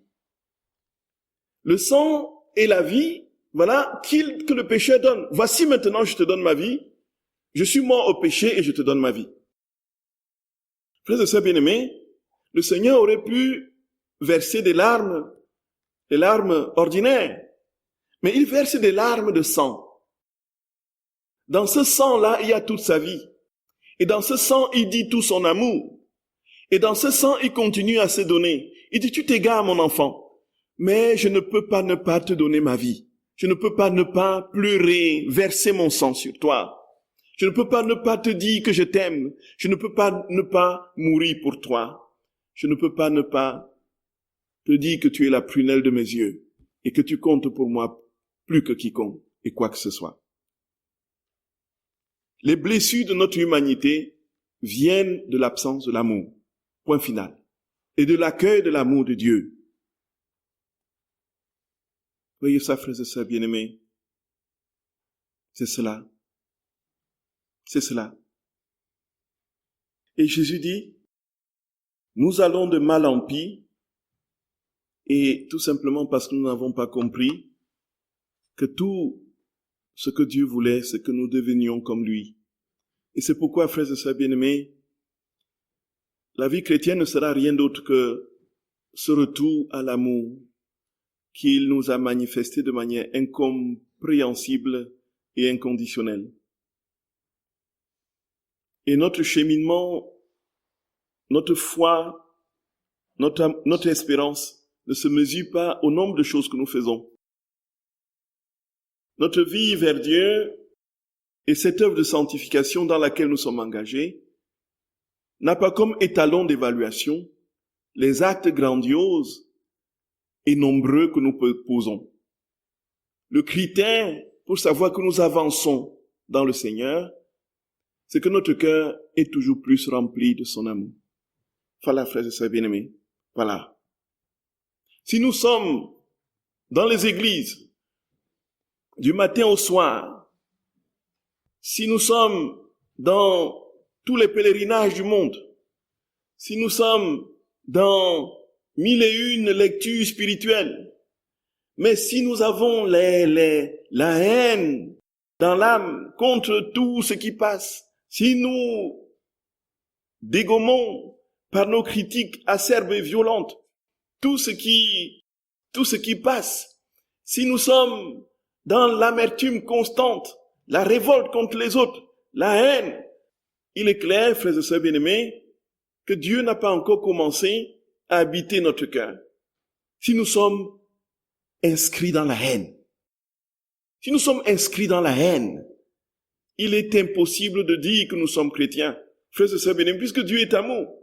Le sang et la vie, voilà, que le pécheur donne. Voici maintenant, je te donne ma vie. Je suis mort au péché et je te donne ma vie. Frères et sœurs bien-aimés, le Seigneur aurait pu verser des larmes ordinaires, mais il verse des larmes de sang. Dans ce sang-là, il y a toute sa vie. Et dans ce sang, il dit tout son amour. Et dans ce sang, il continue à se donner. Il dit, tu t'égares, mon enfant, mais je ne peux pas ne pas te donner ma vie. Je ne peux pas ne pas pleurer, verser mon sang sur toi. Je ne peux pas ne pas te dire que je t'aime. Je ne peux pas ne pas mourir pour toi. Je ne peux pas ne pas te dire que tu es la prunelle de mes yeux et que tu comptes pour moi plus que quiconque et quoi que ce soit. Les blessures de notre humanité viennent de l'absence de l'amour, point final, et de l'accueil de l'amour de Dieu. Voyez ça, frères et sœurs bien-aimés, c'est cela. C'est cela. Et Jésus dit, nous allons de mal en pis, et tout simplement parce que nous n'avons pas compris que tout ce que Dieu voulait, c'est que nous devenions comme lui. Et c'est pourquoi, frères et sœurs bien-aimés, la vie chrétienne ne sera rien d'autre que ce retour à l'amour qu'il nous a manifesté de manière incompréhensible et inconditionnelle. Et notre cheminement, notre foi, notre espérance ne se mesure pas au nombre de choses que nous faisons. Notre vie vers Dieu et cette œuvre de sanctification dans laquelle nous sommes engagés n'a pas comme étalon d'évaluation les actes grandioses et nombreux que nous posons. Le critère pour savoir que nous avançons dans le Seigneur, c'est que notre cœur est toujours plus rempli de son amour. Voilà, frères et sœurs bien-aimés, voilà. Si nous sommes dans les églises, du matin au soir, si nous sommes dans tous les pèlerinages du monde, si nous sommes dans mille et une lectures spirituelles. Mais si nous avons la haine dans l'âme contre tout ce qui passe, si nous dégommons par nos critiques acerbes et violentes tout ce qui passe, si nous sommes dans l'amertume constante, la révolte contre les autres, la haine, il est clair, frères et sœurs bien-aimés, que Dieu n'a pas encore commencé à habiter notre cœur. Si nous sommes inscrits dans la haine, si nous sommes inscrits dans la haine, il est impossible de dire que nous sommes chrétiens. Frères et sœurs bien-aimés, puisque Dieu est amour,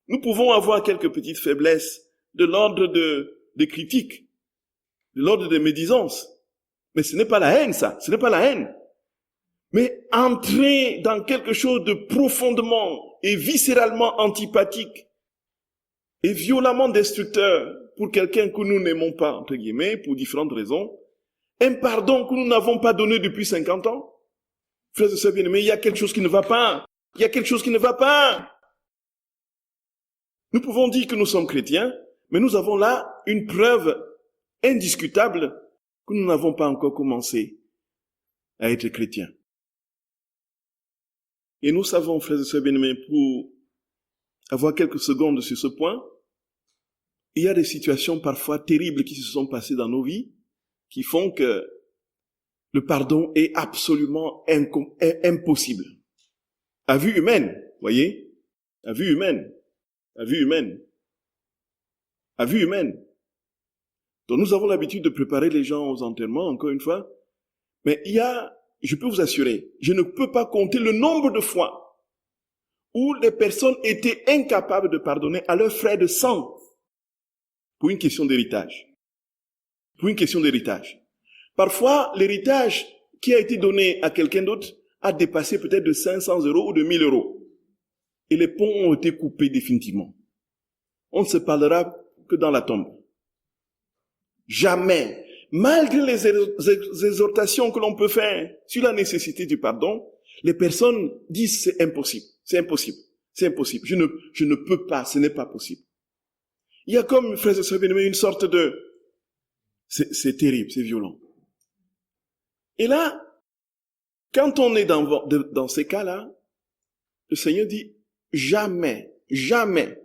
nous pouvons avoir quelques petites faiblesses de l'ordre des critiques, de l'ordre des médisances. Mais ce n'est pas la haine, ça. Ce n'est pas la haine. Mais entrer dans quelque chose de profondément et viscéralement antipathique et violemment destructeur pour quelqu'un que nous n'aimons pas, entre guillemets, pour différentes raisons, un pardon que nous n'avons pas donné depuis 50 ans. Frères et sœurs bien-aimés, il y a quelque chose qui ne va pas. Il y a quelque chose qui ne va pas. Nous pouvons dire que nous sommes chrétiens, mais nous avons là une preuve indiscutable que nous n'avons pas encore commencé à être chrétiens. Et nous savons, frères et sœurs bien-aimés, pour avoir quelques secondes sur ce point, il y a des situations parfois terribles qui se sont passées dans nos vies, qui font que le pardon est absolument impossible. À vue humaine, voyez, à vue humaine, à vue humaine, à vue humaine. Donc nous avons l'habitude de préparer les gens aux enterrements, encore une fois, mais je peux vous assurer, je ne peux pas compter le nombre de fois où les personnes étaient incapables de pardonner à leurs frères de sang pour une question d'héritage. Pour une question d'héritage. Parfois, l'héritage qui a été donné à quelqu'un d'autre a dépassé peut-être de 500 € ou de 1000 €. Et les ponts ont été coupés définitivement. On ne se parlera que dans la tombe. Jamais, malgré les exhortations que l'on peut faire sur la nécessité du pardon, les personnes disent c'est impossible, c'est impossible, c'est impossible, je ne peux pas, ce n'est pas possible. Il y a comme, frères et sœurs bien-aimés, une sorte de... C'est terrible, c'est violent. Et là, quand on est dans ces cas-là, le Seigneur dit, jamais, jamais,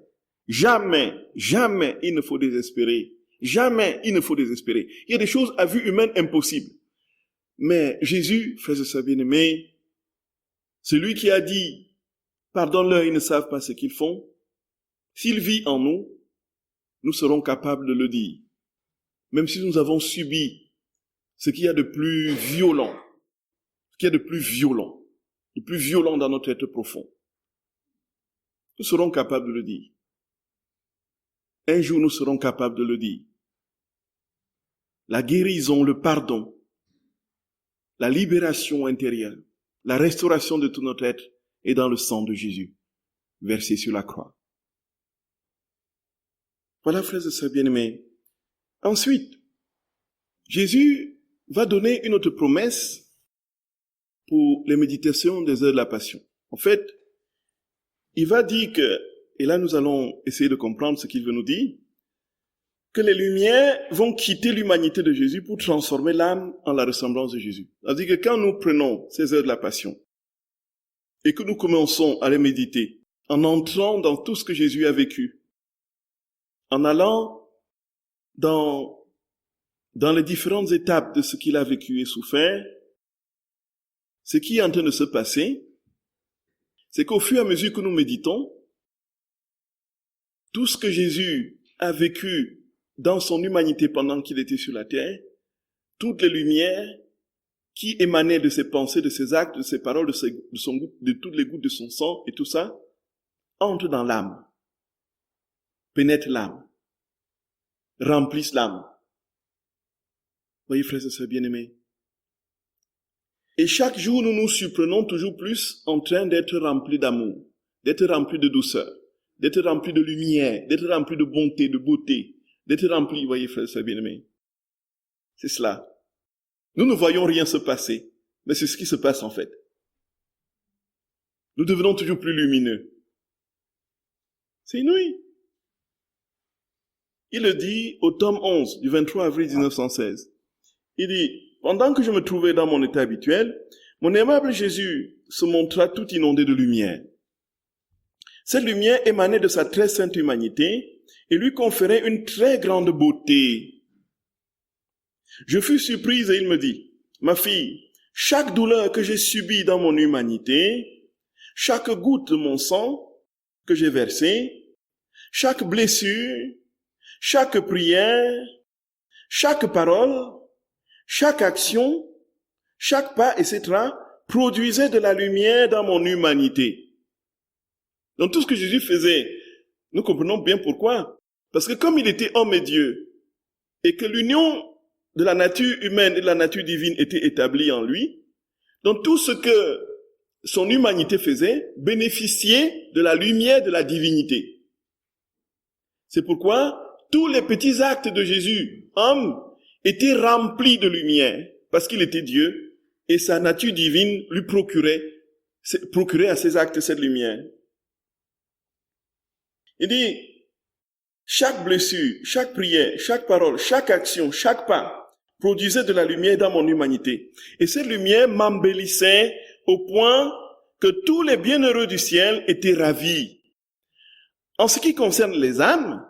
jamais, jamais il ne faut désespérer. Jamais il ne faut désespérer. Il y a des choses à vue humaine impossibles. Mais Jésus, frères et sœurs bien-aimés, celui qui a dit, pardonne-leur, ils ne savent pas ce qu'ils font, s'il vit en nous, nous serons capables de le dire. Même si nous avons subi ce qu'il y a de plus violent, ce qu'il y a de plus violent dans notre être profond, nous serons capables de le dire. Un jour, nous serons capables de le dire. La guérison, le pardon, la libération intérieure, la restauration de tout notre être est dans le sang de Jésus, versé sur la croix. Voilà, frères et sœurs bien-aimés. Ensuite, Jésus va donner une autre promesse pour les méditations des heures de la Passion. En fait, il va dire que, et là nous allons essayer de comprendre ce qu'il veut nous dire, que les lumières vont quitter l'humanité de Jésus pour transformer l'âme en la ressemblance de Jésus. C'est-à-dire que quand nous prenons ces heures de la Passion et que nous commençons à les méditer, en entrant dans tout ce que Jésus a vécu, en allant dans les différentes étapes de ce qu'il a vécu et souffert, ce qui est en train de se passer, c'est qu'au fur et à mesure que nous méditons, tout ce que Jésus a vécu dans son humanité pendant qu'il était sur la terre, toutes les lumières qui émanaient de ses pensées, de ses actes, de ses paroles, de toutes les gouttes de son sang et tout ça, entrent dans l'âme, pénètrent l'âme, remplissent l'âme. Voyez, frères et sœurs bien-aimés. Et chaque jour, nous nous surprenons toujours plus en train d'être remplis d'amour, d'être remplis de douceur, d'être remplis de lumière, d'être remplis de bonté, de beauté, d'être remplis, voyez, frères et sœurs bien-aimés. C'est cela. Nous ne voyons rien se passer, mais c'est ce qui se passe en fait. Nous devenons toujours plus lumineux. C'est inouï. Il le dit au tome 11 du 23 avril 1916. Il dit, pendant que je me trouvais dans mon état habituel, mon aimable Jésus se montra tout inondé de lumière. Cette lumière émanait de sa très sainte humanité et lui conférait une très grande beauté. Je fus surprise et il me dit, ma fille, chaque douleur que j'ai subie dans mon humanité, chaque goutte de mon sang que j'ai versé, chaque blessure, chaque prière, chaque parole, chaque action, chaque pas, etc., produisait de la lumière dans mon humanité. Donc tout ce que Jésus faisait, nous comprenons bien pourquoi. Parce que comme il était homme et Dieu, et que l'union de la nature humaine et de la nature divine était établie en lui, donc tout ce que son humanité faisait bénéficiait de la lumière de la divinité. C'est pourquoi tous les petits actes de Jésus, homme, étaient remplis de lumière, parce qu'il était Dieu, et sa nature divine lui procurait à ses actes cette lumière. Il dit, chaque blessure, chaque prière, chaque parole, chaque action, chaque pas produisait de la lumière dans mon humanité. Et cette lumière m'embellissait au point que tous les bienheureux du ciel étaient ravis. En ce qui concerne les âmes,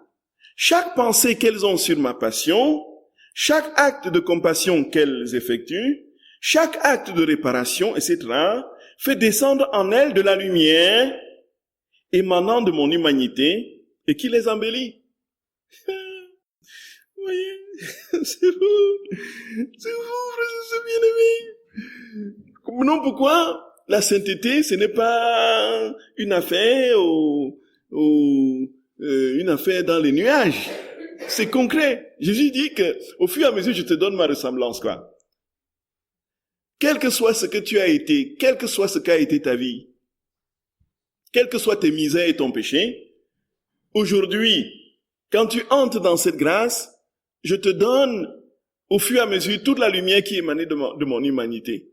chaque pensée qu'elles ont sur ma passion, chaque acte de compassion qu'elles effectuent, chaque acte de réparation, etc., fait descendre en elles de la lumière émanant de mon humanité et qui les embellit. Vous voyez, c'est vous, c'est bien-aimé. Non, pourquoi la sainteté, ce n'est pas une affaire une affaire dans les nuages. C'est concret. Jésus dit que au fur et à mesure, je te donne ma ressemblance, quoi. Quel que soit ce que tu as été, quel que soit ce qu'a été ta vie, quelles que soient tes misères et ton péché, aujourd'hui, quand tu entres dans cette grâce, je te donne au fur et à mesure toute la lumière qui émanait de mon humanité.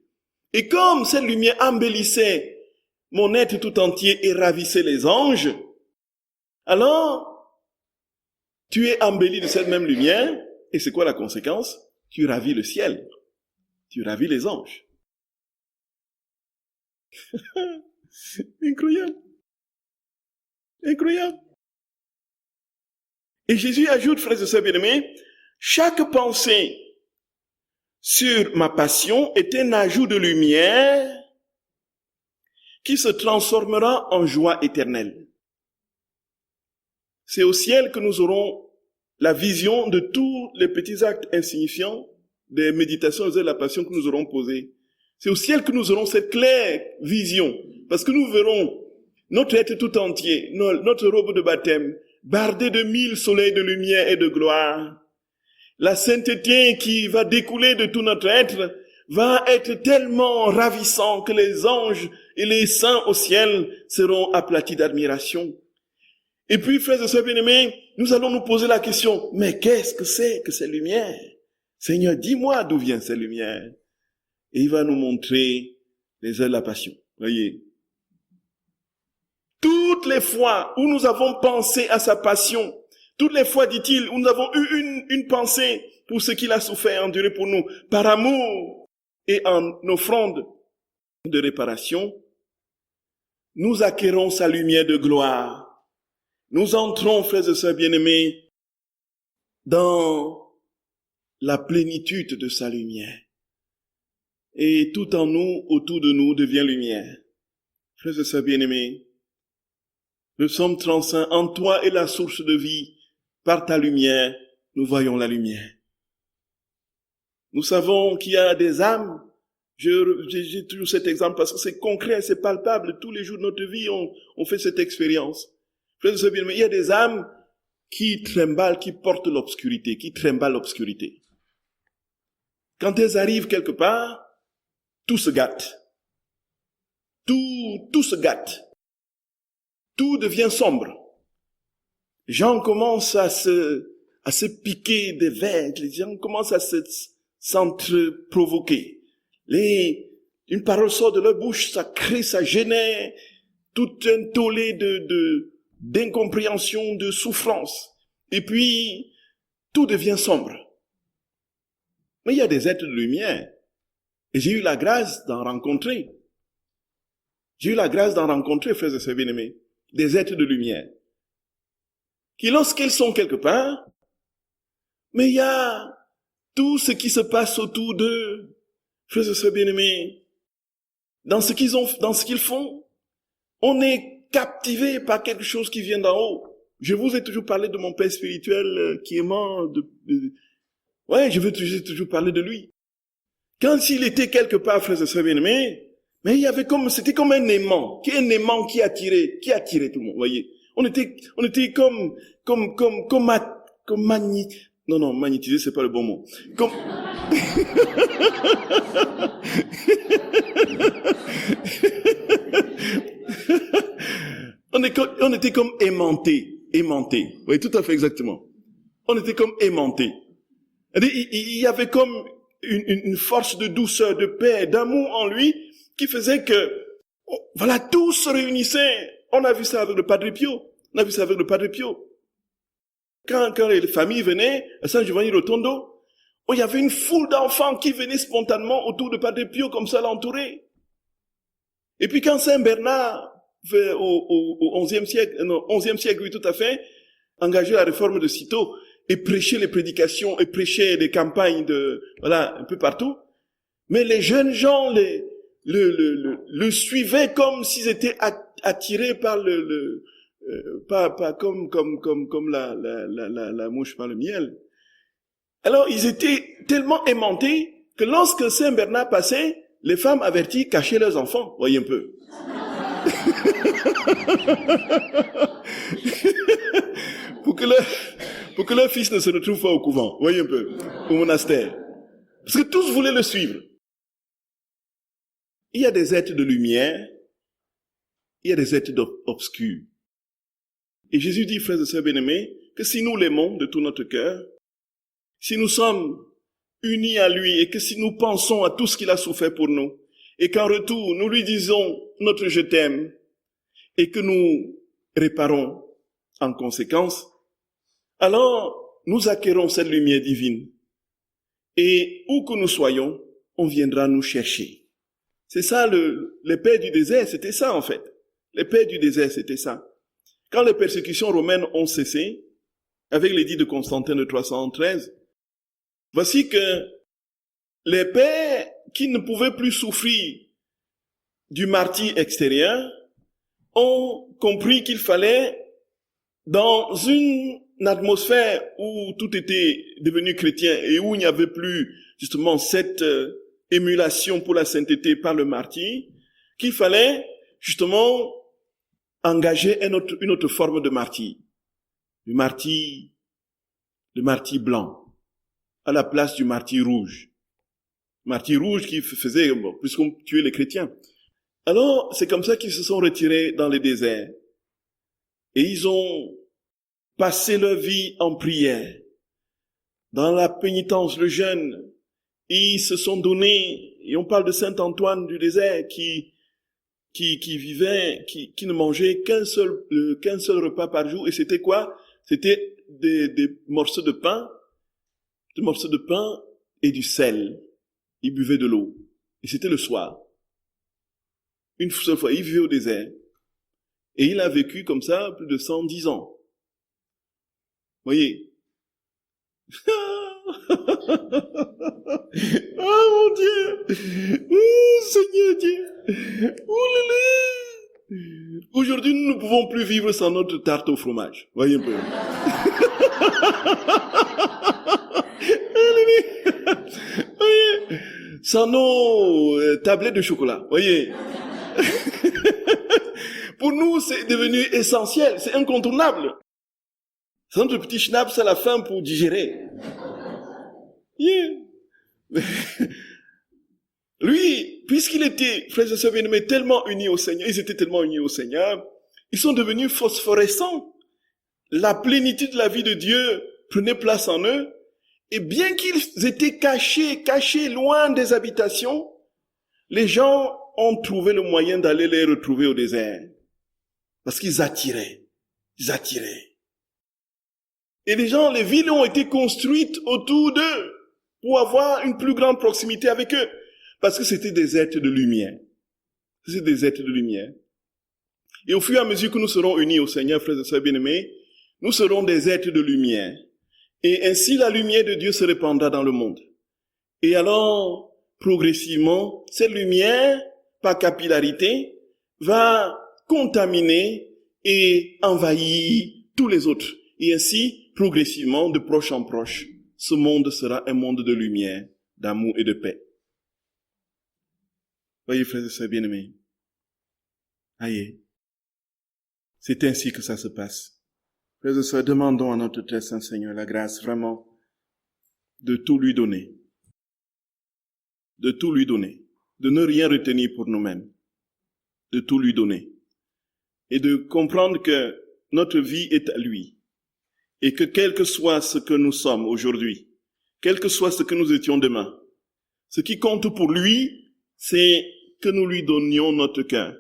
Et comme cette lumière embellissait mon être tout entier et ravissait les anges, alors tu es embelli de cette même lumière, et c'est quoi la conséquence? Tu ravis le ciel, tu ravis les anges. Incroyable. Incroyable. Et Jésus ajoute, frères et sœurs bien-aimés, chaque pensée sur ma passion est un ajout de lumière qui se transformera en joie éternelle. C'est au ciel que nous aurons la vision de tous les petits actes insignifiants des méditations de la passion que nous aurons posées. C'est au ciel que nous aurons cette claire vision, parce que nous verrons notre être tout entier, notre robe de baptême, bardée de 1000 soleils de lumière et de gloire. La sainteté qui va découler de tout notre être va être tellement ravissant que les anges et les saints au ciel seront aplatis d'admiration. Et puis, frères et sœurs bien-aimés, nous allons nous poser la question, mais qu'est-ce que c'est que ces lumières? Seigneur, dis-moi d'où vient ces lumières. Et il va nous montrer les heures de la passion. Voyez. Toutes les fois où nous avons pensé à sa passion, toutes les fois, dit-il, où nous avons eu une pensée pour ce qu'il a souffert, enduré pour nous, par amour et en offrande de réparation, nous acquérons sa lumière de gloire. Nous entrons, frères et sœurs bien-aimés, dans la plénitude de sa lumière. Et tout en nous, autour de nous, devient lumière. Frères et sœurs bien-aimés, le psaume 35, en toi est la source de vie, par ta lumière, nous voyons la lumière. Nous savons qu'il y a des âmes, j'ai toujours cet exemple parce que c'est concret, c'est palpable, tous les jours de notre vie, on fait cette expérience. Frères et sœurs bien-aimés, il y a des âmes qui trimballent, qui portent l'obscurité, qui trimballent l'obscurité. Quand elles arrivent quelque part, tout se gâte. Tout se gâte. Tout devient sombre. Les gens commencent à se piquer des verres, les gens commencent à s'entre-provoquer. Une parole sort de leur bouche, ça crée, ça génère tout un tollé d'incompréhension, de souffrance. Et puis, tout devient sombre. Mais il y a des êtres de lumière. Et j'ai eu la grâce d'en rencontrer. J'ai eu la grâce d'en rencontrer, frères et sœurs bien-aimés, des êtres de lumière. Qui, lorsqu'ils sont quelque part, mais il y a tout ce qui se passe autour d'eux, frères et sœurs bien-aimés, dans ce qu'ils font, on est captivé par quelque chose qui vient d'en haut. Je vous ai toujours parlé de mon père spirituel qui est mort. Je veux toujours parler de lui. Quand il était quelque part, frères et sœurs bien-aimés, mais il y avait c'était comme un aimant qui attirait tout le monde, voyez. On était comme magnétisé, c'est pas le bon mot. On était comme aimanté. Vous voyez, tout à fait exactement. On était comme aimanté. Il y avait comme une force de douceur, de paix, d'amour en lui qui faisait que, voilà, tout se réunissait. On a vu ça avec le Padre Pio. Quand les familles venaient à San Giovanni Rotondo, il y avait une foule d'enfants qui venaient spontanément autour de Padre Pio, comme ça l'entourer. Et puis quand Saint Bernard, au 11e siècle, oui, tout à fait, engagé la réforme de Cîteaux, et prêchait les prédications, et prêchait des campagnes un peu partout. Mais les jeunes gens le suivaient comme s'ils étaient attirés par comme la mouche par le miel. Alors, ils étaient tellement aimantés que lorsque Saint Bernard passait, les femmes averties cachaient leurs enfants. Voyez un peu. pour que leur fils ne se retrouve pas au couvent. Voyez un peu. Au monastère. Parce que tous voulaient le suivre. Il y a des êtres de lumière, il y a des êtres obscurs. Et Jésus dit, frères et sœurs bien-aimés, que si nous l'aimons de tout notre cœur, si nous sommes unis à lui et que si nous pensons à tout ce qu'il a souffert pour nous, et qu'en retour, nous lui disons notre je t'aime, et que nous réparons en conséquence, alors nous acquérons cette lumière divine. Et où que nous soyons, on viendra nous chercher. C'est ça, les pères du désert, c'était ça en fait. Les pères du désert, c'était ça. Quand les persécutions romaines ont cessé, avec l'édit de Constantin de 313, voici que les pères qui ne pouvaient plus souffrir du martyre extérieur ont compris qu'il fallait, dans une atmosphère où tout était devenu chrétien et où il n'y avait plus justement cette émulation pour la sainteté par le martyr, qu'il fallait justement engager une autre forme de martyr. Le martyr blanc, à la place du martyr rouge. Martyr rouge qui faisait, puisqu'on tuait les chrétiens. Alors, c'est comme ça qu'ils se sont retirés dans les déserts. Et ils ont passé leur vie en prière. Dans la pénitence, le jeûne, ils se sont donnés, et on parle de Saint Antoine du désert qui vivait, qui ne mangeait qu'un seul repas par jour. Et c'était quoi? C'était des morceaux de pain et du sel. Il buvait de l'eau. Et c'était le soir. Une seule fois, il vivait au désert. Et il a vécu comme ça plus de 110 ans. Voyez. Oh mon Dieu! Oh Seigneur Dieu! Oh là là! Aujourd'hui, nous ne pouvons plus vivre sans notre tarte au fromage. Voyez un peu. Voyez. Sans nos tablettes de chocolat. Voyez. Pour nous, c'est devenu essentiel, c'est incontournable. C'est notre petit schnaps à la fin pour digérer. Yeah. Lui, puisqu'il était, frères et sœurs bien-aimés, tellement unis au Seigneur, ils étaient tellement unis au Seigneur, ils sont devenus phosphorescents. La plénitude de la vie de Dieu prenait place en eux, et bien qu'ils étaient cachés loin des habitations, les gens ont trouvé le moyen d'aller les retrouver au désert. Parce qu'ils attiraient. Et les villes ont été construites autour d'eux pour avoir une plus grande proximité avec eux. Parce que c'était des êtres de lumière. C'est des êtres de lumière. Et au fur et à mesure que nous serons unis au Seigneur, frères et sœurs bien-aimés, nous serons des êtres de lumière. Et ainsi la lumière de Dieu se répandra dans le monde. Et alors, progressivement, cette lumière, par capillarité, va contaminer et envahir tous les autres. Et ainsi, progressivement, de proche en proche, ce monde sera un monde de lumière, d'amour et de paix. Voyez, frères et sœurs bien-aimés, aïe, c'est ainsi que ça se passe. Frères et sœurs, demandons à notre très saint Seigneur la grâce vraiment de tout lui donner. De tout lui donner. De ne rien retenir pour nous-mêmes. De tout lui donner. Et de comprendre que notre vie est à lui. Et que quel que soit ce que nous sommes aujourd'hui, quel que soit ce que nous étions demain, ce qui compte pour lui, c'est que nous lui donnions notre cœur,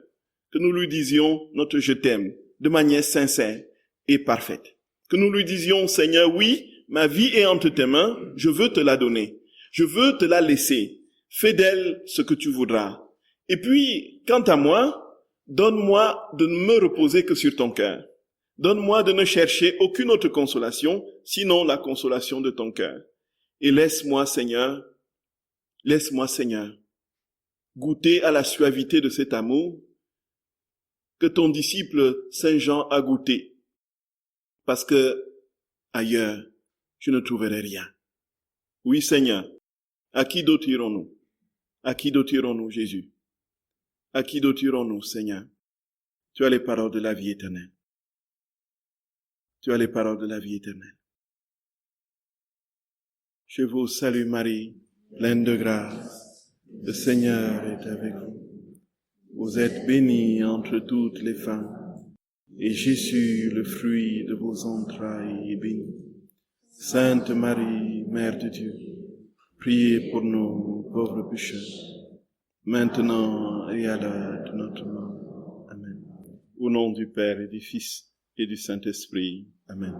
que nous lui disions notre je t'aime de manière sincère et parfaite. Que nous lui disions, Seigneur, oui, ma vie est entre tes mains, je veux te la donner, je veux te la laisser, fais d'elle ce que tu voudras. Et puis, quant à moi, donne-moi de ne me reposer que sur ton cœur. Donne-moi de ne chercher aucune autre consolation, sinon la consolation de ton cœur. Et laisse-moi, Seigneur, goûter à la suavité de cet amour que ton disciple Saint Jean a goûté. Parce que ailleurs, je ne trouverai rien. Oui, Seigneur, à qui d'autre irons-nous? À qui d'autre irons-nous, Jésus? À qui d'autre irons-nous, Seigneur? Tu as les paroles de la vie éternelle. Tu as les paroles de la vie éternelle. Je vous salue Marie, pleine de grâce. Le Seigneur est avec vous. Vous êtes bénie entre toutes les femmes, et Jésus, le fruit de vos entrailles, est béni. Sainte Marie, Mère de Dieu, priez pour nous, pauvres pécheurs, maintenant et à l'heure de notre mort. Amen. Au nom du Père et du Fils et du Saint-Esprit. Amen.